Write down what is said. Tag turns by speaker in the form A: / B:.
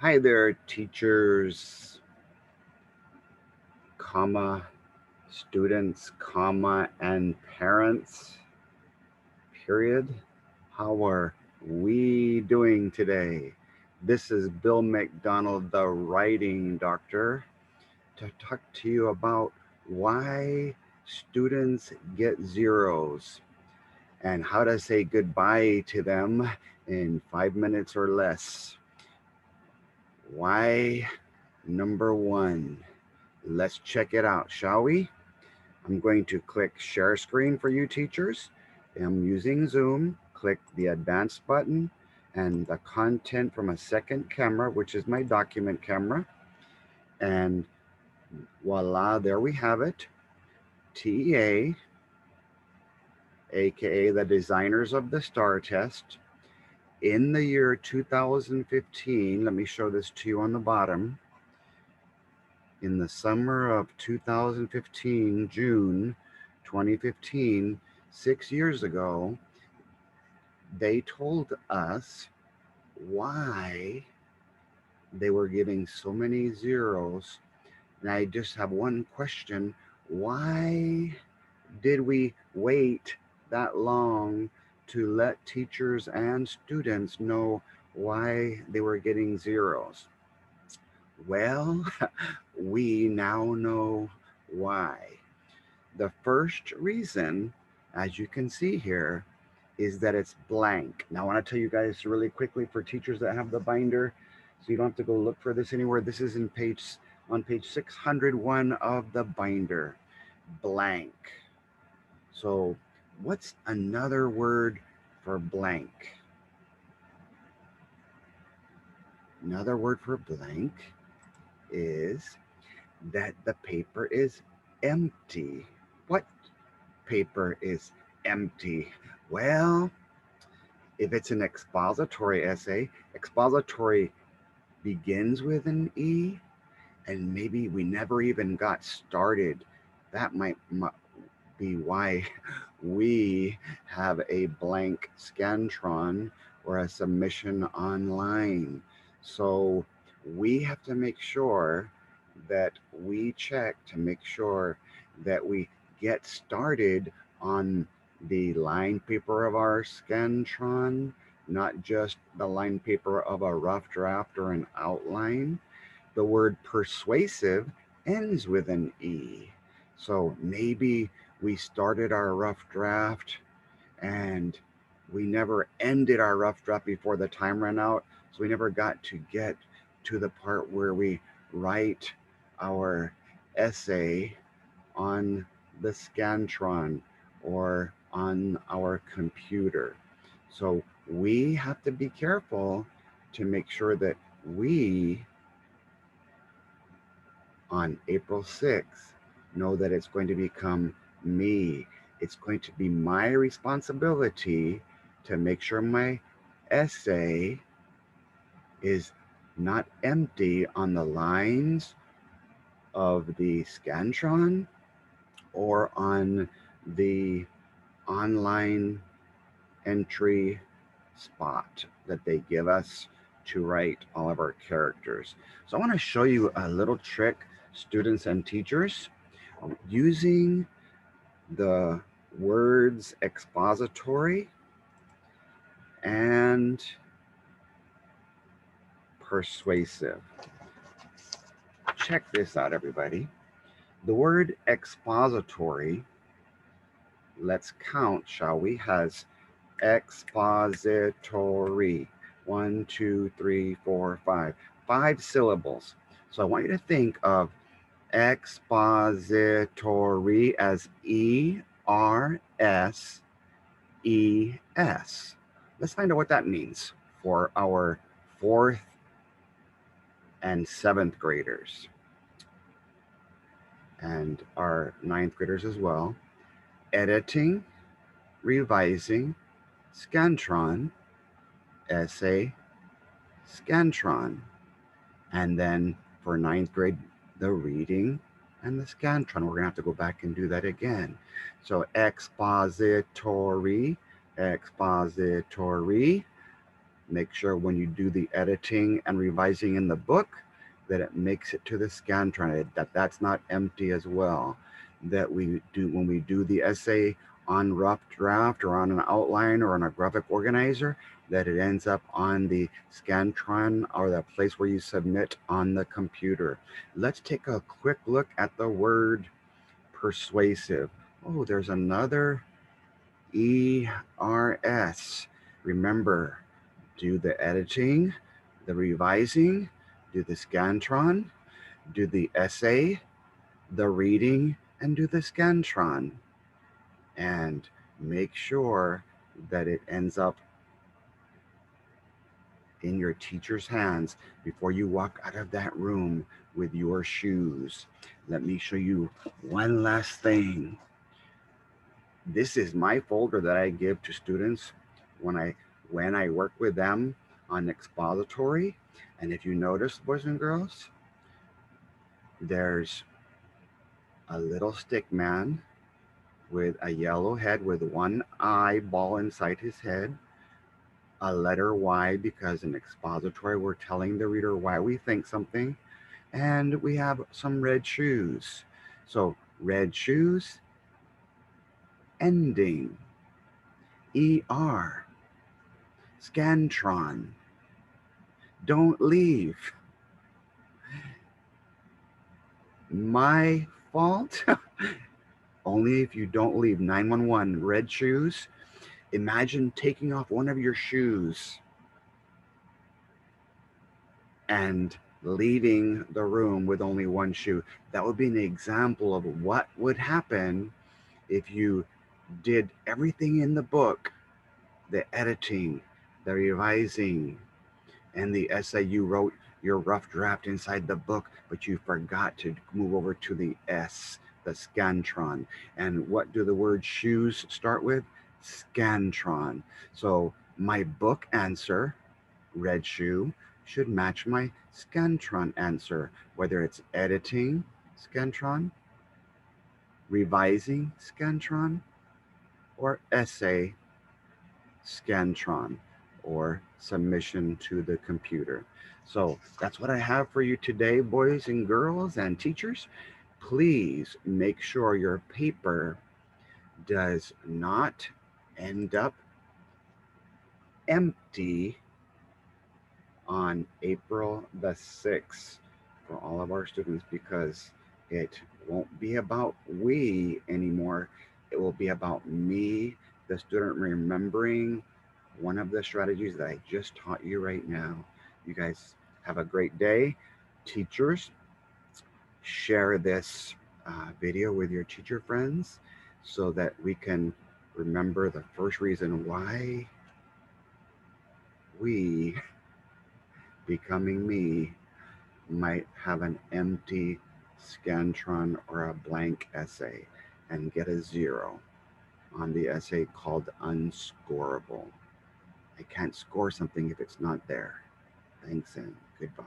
A: Hi there, teachers, comma, students, comma, and parents, period. How are we doing today? This is Bill MacDonald, the writing doctor, to talk to you about why students get zeros and how to say goodbye to them in 5 minutes or less. Why, number one. Let's check it out, shall we? I'm going to click share screen for you teachers. I'm using Zoom. Click the advanced button and the content from a second camera, which is my document camera. And voila, there we have it. TEA, aka the designers of the STAR test, in the year 2015. Let me show this to you on the bottom. In the summer of 2015, June 2015, 6 years ago, they told us why they were giving so many zeros. And I just have one question. Why did we wait that long to let teachers and students know why they were getting zeros? Well, we now know why. The first reason, as you can see here, is that it's blank. Now, I want to tell you guys really quickly for teachers that have the binder, so you don't have to go look for this anywhere. This is on page 601 of the binder, blank. So, what's another word for blank? Another word for blank is that the paper is empty. What paper is empty? Well, if it's an expository essay, expository begins with an E, and maybe we never even got started. That might be why we have a blank Scantron or a submission online. So we have to make sure that we check to make sure that we get started on the line paper of our Scantron, not just the line paper of a rough draft or an outline. The word persuasive ends with an E. So maybe we started our rough draft and we never ended our rough draft before the time ran out. So we never got to get to the part where we write our essay on the Scantron or on our computer. So we have to be careful to make sure that we, on April 6th, know that it's going to become me. It's going to be my responsibility to make sure my essay is not empty on the lines of the Scantron or on the online entry spot that they give us to write all of our characters. So I want to show you a little trick, students and teachers, using the words expository and persuasive. Check this out, everybody. The word expository, let's count, shall we, has expository. 1, 2, 3, 4, 5. 5 syllables. So I want you to think of expository as ERSES. Let's find out what that means for our fourth and seventh graders and our ninth graders as well. Editing, revising, Scantron, essay, Scantron. And then for ninth grade, the reading and the Scantron. We're going to have to go back and do that again. So expository, expository. Make sure when you do the editing and revising in the book that it makes it to the Scantron, that's not empty as well. That we do when we do the essay on rough draft or on an outline or on a graphic organizer, that it ends up on the Scantron or the place where you submit on the computer. Let's take a quick look at the word persuasive. Oh, there's another ERS. Remember, do the editing, the revising, do the Scantron, do the essay, the reading, and do the Scantron. And make sure that it ends up in your teacher's hands before you walk out of that room with your shoes. Let me show you one last thing. This is my folder that I give to students when I work with them on expository. And if you notice, boys and girls, there's a little stick man with a yellow head with one eyeball inside his head, a letter Y because in expository we're telling the reader why we think something, and we have some red shoes. So red shoes, ending, ER, Scantron, don't leave, my fault. Only if you don't leave, 911, red shoes. Imagine taking off one of your shoes and leaving the room with only one shoe. That would be an example of what would happen if you did everything in the book, the editing, the revising, and the essay. You wrote your rough draft inside the book, but you forgot to move over to the S, the Scantron. And what do the word shoes start with? Scantron. So my book answer, red shoe, should match my Scantron answer, whether it's editing Scantron, revising Scantron, or essay Scantron, or submission to the computer. So that's what I have for you today, boys and girls and teachers. Please make sure your paper does not end up empty on April the 6th for all of our students, because it won't be about we anymore. It will be about me, the student, remembering one of the strategies that I just taught you right now. You guys have a great day. Teachers, share this video with your teacher friends so that we can remember the first reason why we, becoming me, might have an empty Scantron or a blank essay and get a 0 on the essay called Unscorable. I can't score something if it's not there. Thanks and goodbye.